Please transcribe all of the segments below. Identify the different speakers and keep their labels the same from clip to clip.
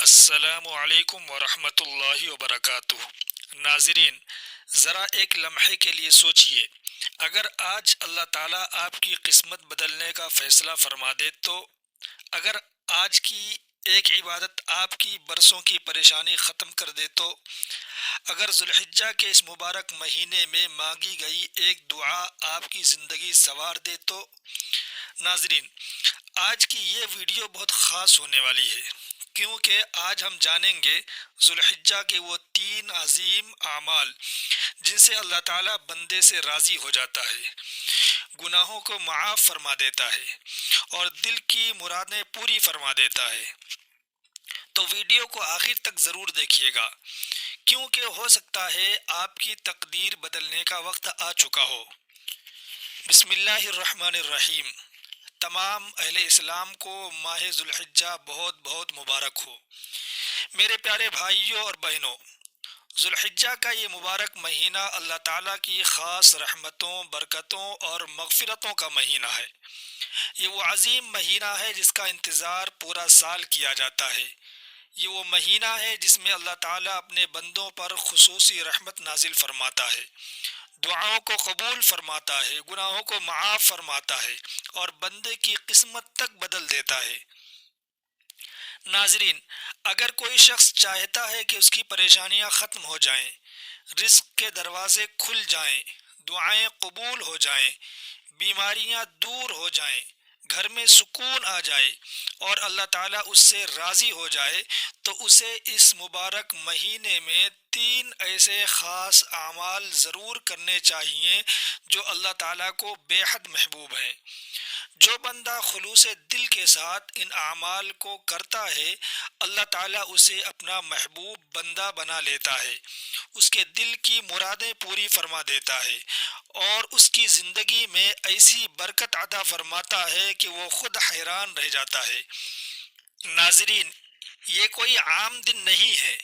Speaker 1: السلام علیکم ورحمۃ اللہ وبرکاتہ۔ ناظرین، ذرا ایک لمحے کے لیے سوچئے، اگر آج اللہ تعالیٰ آپ کی قسمت بدلنے کا فیصلہ فرما دے تو اگر آج کی ایک عبادت آپ کی برسوں کی پریشانی ختم کر دے تو اگر ذوالحجہ کے اس مبارک مہینے میں مانگی گئی ایک دعا آپ کی زندگی سنوار دے تو ناظرین، آج کی یہ ویڈیو بہت خاص ہونے والی ہے، کیونکہ آج ہم جانیں گے ذوالحجہ کے وہ 3 عظیم اعمال جن سے اللہ تعالیٰ بندے سے راضی ہو جاتا ہے، گناہوں کو معاف فرما دیتا ہے اور دل کی مرادیں پوری فرما دیتا ہے۔ تو ویڈیو کو آخر تک ضرور دیکھیے گا، کیونکہ ہو سکتا ہے آپ کی تقدیر بدلنے کا وقت آ چکا ہو۔ بسم اللہ الرحمن الرحیم۔ تمام اہل اسلام کو ماہ ذوالحجہ بہت بہت مبارک ہو۔ میرے پیارے بھائیوں اور بہنوں، ذوالحجہ کا یہ مبارک مہینہ اللہ تعالیٰ کی خاص رحمتوں، برکتوں اور مغفرتوں کا مہینہ ہے۔ یہ وہ عظیم مہینہ ہے جس کا انتظار پورا سال کیا جاتا ہے۔ یہ وہ مہینہ ہے جس میں اللہ تعالیٰ اپنے بندوں پر خصوصی رحمت نازل فرماتا ہے، دعاؤں کو قبول فرماتا ہے، گناہوں کو معاف فرماتا ہے اور بندے کی قسمت تک بدل دیتا ہے۔ ناظرین، اگر کوئی شخص چاہتا ہے کہ اس کی پریشانیاں ختم ہو جائیں، رزق کے دروازے کھل جائیں، دعائیں قبول ہو جائیں، بیماریاں دور ہو جائیں، گھر میں سکون آ جائے اور اللہ تعالیٰ اس سے راضی ہو جائے، تو اسے اس مبارک مہینے میں 3 ایسے خاص اعمال ضرور کرنے چاہیے جو اللہ تعالیٰ کو بے حد محبوب ہیں۔ جو بندہ خلوص دل کے ساتھ ان اعمال کو کرتا ہے، اللہ تعالیٰ اسے اپنا محبوب بندہ بنا لیتا ہے، اس کے دل کی مرادیں پوری فرما دیتا ہے اور اس کی زندگی میں ایسی برکت عطا فرماتا ہے کہ وہ خود حیران رہ جاتا ہے۔ ناظرین، یہ کوئی عام دن نہیں ہے۔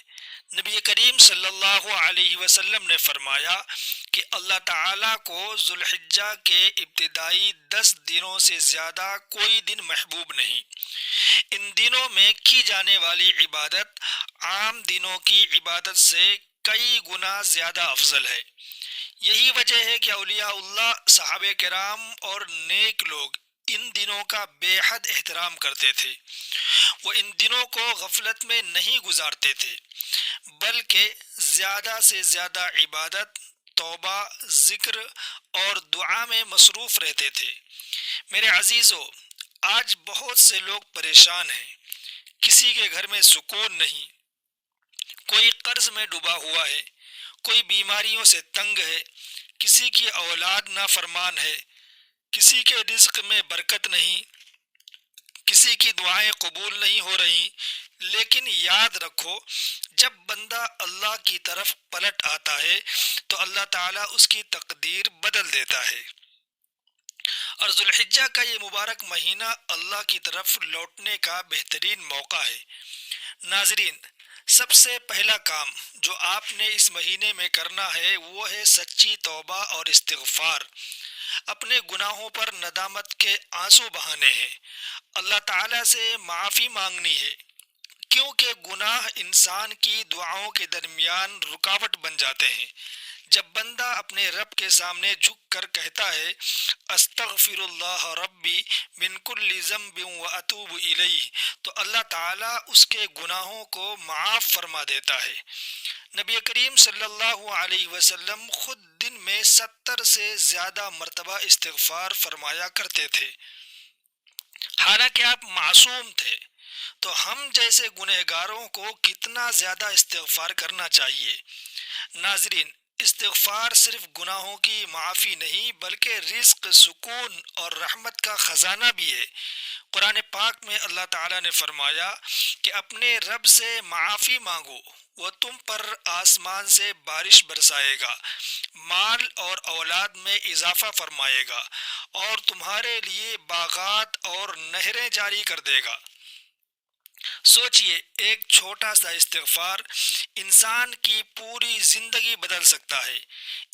Speaker 1: نبی کریم صلی اللہ علیہ وسلم نے فرمایا کہ اللہ تعالیٰ کو ذوالحجہ کے ابتدائی 10 دنوں سے زیادہ کوئی دن محبوب نہیں۔ ان دنوں میں کی جانے والی عبادت عام دنوں کی عبادت سے کئی گنا زیادہ افضل ہے۔ یہی وجہ ہے کہ اولیاء اللہ، صحابہ کرام اور نیک لوگ ان دنوں کا بے حد احترام کرتے تھے۔ وہ ان دنوں کو غفلت میں نہیں گزارتے تھے، بلکہ زیادہ سے زیادہ عبادت، توبہ، ذکر اور دعا میں مصروف رہتے تھے۔ میرے عزیزو، آج بہت سے لوگ پریشان ہیں، کسی کے گھر میں سکون نہیں، کوئی قرض میں ڈوبا ہوا ہے، کوئی بیماریوں سے تنگ ہے، کسی کی اولاد نافرمان ہے، کسی کے رزق میں برکت نہیں، کسی کی دعائیں قبول نہیں ہو رہی۔ لیکن یاد رکھو، جب بندہ اللہ کی طرف پلٹ آتا ہے تو اللہ تعالیٰ اس کی تقدیر بدل دیتا ہے، اور ذوالحجہ کا یہ مبارک مہینہ اللہ کی طرف لوٹنے کا بہترین موقع ہے۔ ناظرین، سب سے پہلا کام جو آپ نے اس مہینے میں کرنا ہے وہ ہے سچی توبہ اور استغفار۔ اپنے گناہوں پر ندامت کے آنسو بہانے ہیں، اللہ تعالیٰ سے معافی مانگنی ہے، کیونکہ گناہ انسان کی دعاؤں کے درمیان رکاوٹ بن جاتے ہیں۔ جب بندہ اپنے رب کے سامنے جھک کر کہتا ہے استغفر اللہ ربی من کل ذنب واتوب الیہ، تو اللہ تعالیٰ اس کے گناہوں کو معاف فرما دیتا ہے۔ نبی کریم صلی اللہ علیہ وسلم خود دن میں 70 سے زیادہ مرتبہ استغفار فرمایا کرتے تھے، حالانکہ آپ معصوم تھے۔ تو ہم جیسے گنہگاروں کو کتنا زیادہ استغفار کرنا چاہیے۔ ناظرین، استغفار صرف گناہوں کی معافی نہیں بلکہ رزق، سکون اور رحمت کا خزانہ بھی ہے۔ قرآن پاک میں اللہ تعالیٰ نے فرمایا کہ اپنے رب سے معافی مانگو، وہ تم پر آسمان سے بارش برسائے گا، مال اور اولاد میں اضافہ فرمائے گا اور تمہارے لیے باغات اور نہریں جاری کر دے گا۔ سوچئے، ایک چھوٹا سا استغفار انسان کی پوری زندگی بدل سکتا ہے۔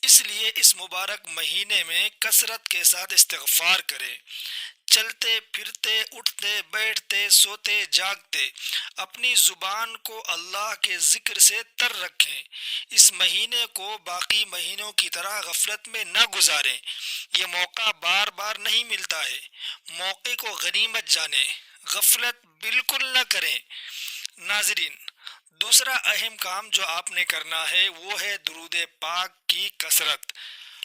Speaker 1: اس لیے اس مبارک مہینے میں کثرت کے ساتھ استغفار کریں، چلتے پھرتے اٹھتے بیٹھتے سوتے جاگتے اپنی زبان کو اللہ کے ذکر سے تر رکھیں۔ اس مہینے کو باقی مہینوں کی طرح غفلت میں نہ گزاریں، یہ موقع بار بار نہیں ملتا ہے۔ موقع کو غنیمت جانیں، غفلت بالکل نہ کریں۔ ناظرین، دوسرا اہم کام جو آپ نے کرنا ہے وہ ہے درود پاک کی کثرت۔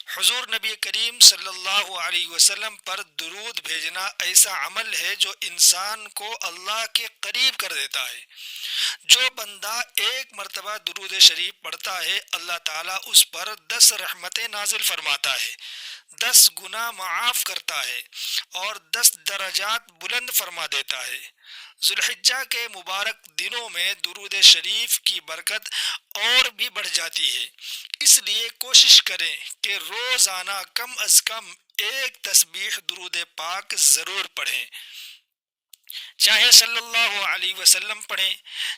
Speaker 1: حضور نبی کریم صلی اللہ علیہ وسلم پر درود بھیجنا ایسا عمل ہے جو انسان کو اللہ کے قریب کر دیتا ہے۔ جو بندہ ایک مرتبہ درود شریف پڑھتا ہے اللہ تعالیٰ اس پر 10 رحمتیں نازل فرماتا ہے، 10 گناہ معاف کرتا ہے اور 10 درجات بلند فرما دیتا ہے۔ ذوالحجہ کے مبارک دنوں میں درود شریف کی برکت اور بھی بڑھ جاتی ہے، اس لیے کوشش کریں کہ روزانہ کم از کم ایک تسبیح درود پاک ضرور پڑھیں، چاہے صلی اللہ علیہ وسلم پڑھیں،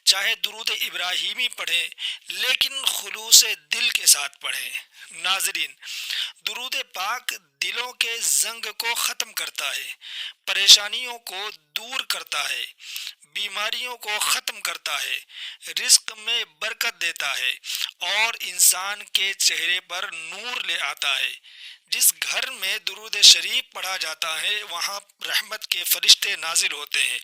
Speaker 1: چاہے درود ابراہیمی پڑھیں، لیکن خلوص دل کے ساتھ پڑھیں۔ ناظرین، درود پاک دلوں کے زنگ کو ختم کرتا ہے، پریشانیوں کو دور کرتا ہے، بیماریوں کو ختم کرتا ہے، رزق میں برکت دیتا ہے اور انسان کے چہرے پر نور لے آتا ہے۔ جس گھر میں درود شریف پڑھا جاتا ہے وہاں رحمت کے فرشتے نازل ہوتے ہیں،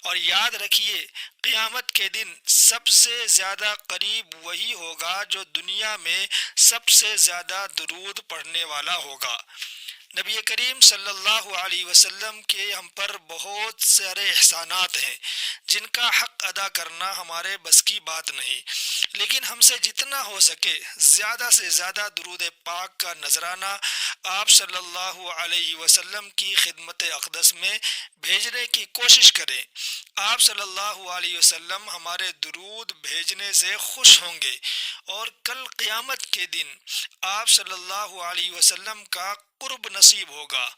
Speaker 1: اور یاد رکھیے قیامت کے دن سب سے زیادہ قریب وہی ہوگا جو دنیا میں سب سے زیادہ درود پڑھنے والا ہوگا۔ نبی کریم صلی اللہ علیہ وسلم کے ہم پر بہت سارے احسانات ہیں جن کا حق ادا کرنا ہمارے بس کی بات نہیں، لیکن ہم سے جتنا ہو سکے زیادہ سے زیادہ درود پاک کا نذرانہ آپ صلی اللہ علیہ وسلم کی خدمت اقدس میں بھیجنے کی کوشش کریں۔ آپ صلی اللہ علیہ وسلم ہمارے درود بھیجنے سے خوش ہوں گے اور کل قیامت کے دن آپ صلی اللہ علیہ وسلم کا قرب نصیب ہوگا،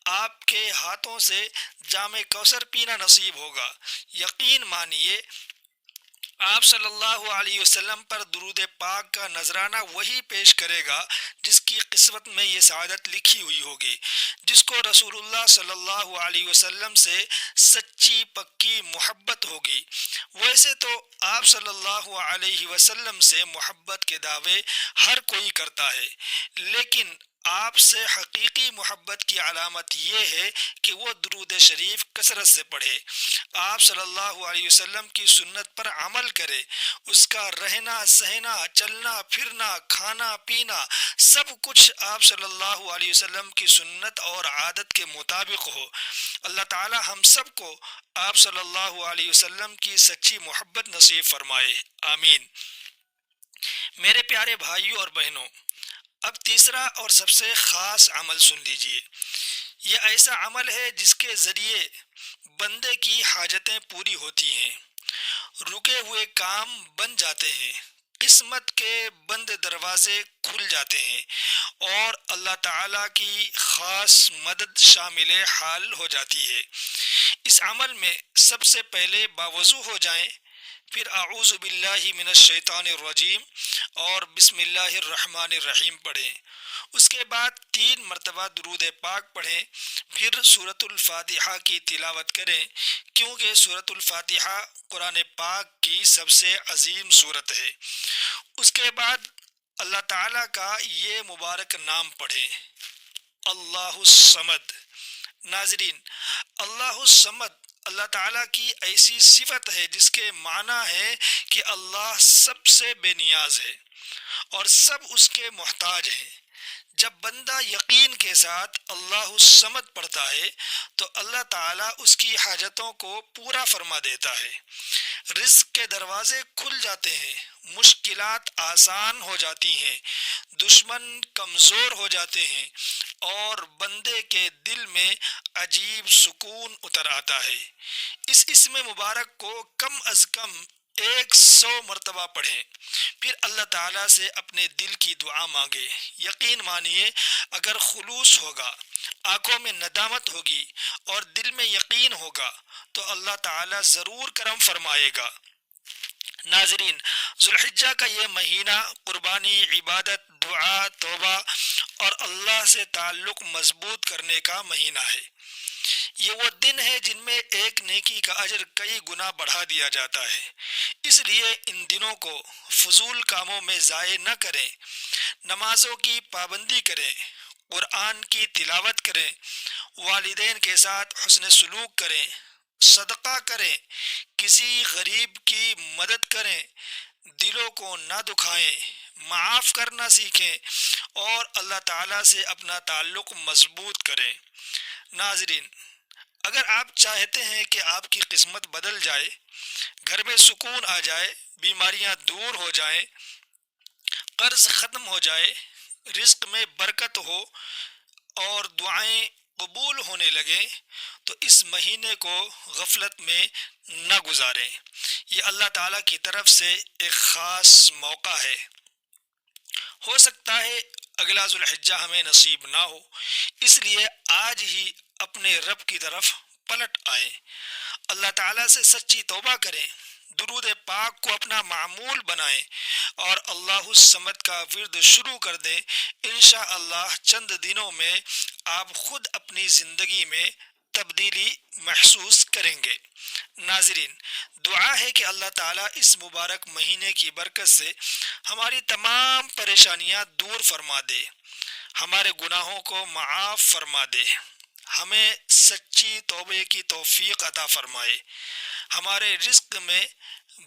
Speaker 1: آپ کے ہاتھوں سے جام کوثر پینا نصیب ہوگا۔ یقین مانیے آپ صلی اللہ علیہ وسلم پر درود پاک کا نذرانہ وہی پیش کرے گا جس کی قسمت میں یہ سعادت لکھی ہوئی ہوگی، جس کو رسول اللہ صلی اللہ علیہ وسلم سے سچی پکی محبت ہوگی۔ ویسے تو آپ صلی اللہ علیہ وسلم سے محبت کے دعوے ہر کوئی کرتا ہے، لیکن آپ سے حقیقی محبت کی علامت یہ ہے کہ وہ درود شریف کثرت سے پڑھے، آپ صلی اللہ علیہ وسلم کی سنت پر عمل کرے، اس کا رہنا سہنا چلنا پھرنا کھانا پینا سب کچھ آپ صلی اللہ علیہ وسلم کی سنت اور عادت کے مطابق ہو۔ اللہ تعالی ہم سب کو آپ صلی اللہ علیہ وسلم کی سچی محبت نصیب فرمائے، آمین۔ میرے پیارے بھائیوں اور بہنوں، اب تیسرا اور سب سے خاص عمل سن لیجئے۔ یہ ایسا عمل ہے جس کے ذریعے بندے کی حاجتیں پوری ہوتی ہیں، رکے ہوئے کام بن جاتے ہیں، قسمت کے بند دروازے کھل جاتے ہیں اور اللہ تعالیٰ کی خاص مدد شامل حال ہو جاتی ہے۔ اس عمل میں سب سے پہلے باوضو ہو جائیں، پھر اعوذ باللہ من الشیطان الرجیم اور بسم اللہ الرحمن الرحیم پڑھیں، اس کے بعد 3 مرتبہ درود پاک پڑھیں، پھر سورۃ الفاتحہ کی تلاوت کریں، کیونکہ سورۃ الفاتحہ قرآن پاک کی سب سے عظیم سورت ہے۔ اس کے بعد اللہ تعالیٰ کا یہ مبارک نام پڑھیں، اللہ الصمد۔ ناظرین، اللہ الصمد اللہ تعالیٰ کی ایسی صفت ہے جس کے معنی ہے کہ اللہ سب سے بے نیاز ہے اور سب اس کے محتاج ہیں۔ جب بندہ یقین کے ساتھ اللہ الصمد پڑھتا ہے تو اللہ تعالیٰ اس کی حاجتوں کو پورا فرما دیتا ہے، رزق کے دروازے کھل جاتے ہیں، مشکلات آسان ہو جاتی ہیں، دشمن کمزور ہو جاتے ہیں اور بندے کے دل میں عجیب سکون اتر آتا ہے۔ اس اسم مبارک کو کم از کم 100 مرتبہ پڑھیں، پھر اللہ تعالیٰ سے اپنے دل کی دعا مانگے۔ یقین مانیے اگر خلوص ہوگا، آنکھوں میں ندامت ہوگی اور دل میں یقین ہوگا تو اللہ تعالیٰ ضرور کرم فرمائے گا۔ ناظرین، ذوالحجہ کا یہ مہینہ قربانی، عبادت، دعا، توبہ اور اللہ سے تعلق مضبوط کرنے کا مہینہ ہے۔ یہ وہ دن ہے جن میں ایک نیکی کا اجر کئی گنا بڑھا دیا جاتا ہے، اس لیے ان دنوں کو فضول کاموں میں ضائع نہ کریں۔ نمازوں کی پابندی کریں، قرآن کی تلاوت کریں، والدین کے ساتھ حسن سلوک کریں، صدقہ کریں، کسی غریب کی مدد کریں، دلوں کو نہ دکھائیں، معاف کرنا سیکھیں اور اللہ تعالیٰ سے اپنا تعلق مضبوط کریں۔ ناظرین، اگر آپ چاہتے ہیں کہ آپ کی قسمت بدل جائے، گھر میں سکون آ جائے، بیماریاں دور ہو جائیں، قرض ختم ہو جائے، رزق میں برکت ہو اور دعائیں قبول ہونے لگیں، تو اس مہینے کو غفلت میں نہ گزاریں۔ یہ اللہ تعالیٰ کی طرف سے ایک خاص موقع ہے۔ ہو سکتا ہے اگلا ذوالحجہ ہمیں نصیب نہ ہو، اس لیے آج ہی اپنے رب کی طرف پلٹ آئیں، اللہ تعالیٰ سے سچی توبہ کریں، درود پاک کو اپنا معمول بنائیں اور اللہ الصمد کا ورد شروع کر دیں۔ انشاءاللہ چند دنوں میں آپ خود اپنی زندگی میں تبدیلی محسوس کریں گے۔ ناظرین، دعا ہے کہ اللہ تعالیٰ اس مبارک مہینے کی برکت سے ہماری تمام پریشانیاں دور فرما دے، ہمارے گناہوں کو معاف فرما دے، ہمیں سچی توبے کی توفیق عطا فرمائے، ہمارے رزق میں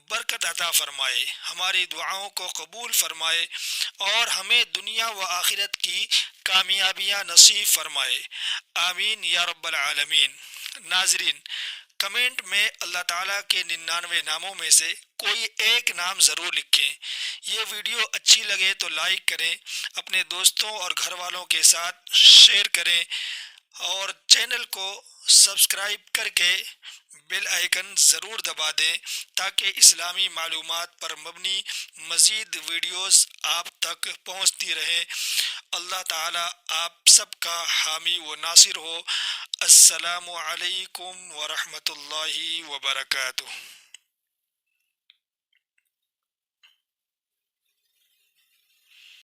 Speaker 1: برکت عطا فرمائے، ہماری دعاؤں کو قبول فرمائے اور ہمیں دنیا و آخرت کی کامیابیاں نصیب فرمائے، آمین یا رب العالمین۔ ناظرین، کمنٹ میں اللہ تعالیٰ کے 99 ناموں میں سے کوئی ایک نام ضرور لکھیں۔ یہ ویڈیو اچھی لگے تو لائک کریں، اپنے دوستوں اور گھر والوں کے ساتھ شیئر کریں اور چینل کو سبسکرائب کر کے بیل آئیکن ضرور دبا دیں تاکہ اسلامی معلومات پر مبنی مزید ویڈیوز آپ تک پہنچتی رہیں۔ اللہ تعالیٰ آپ سب کا حامی و ناصر ہو۔ السلام علیکم ورحمۃ اللہ وبرکاتہ۔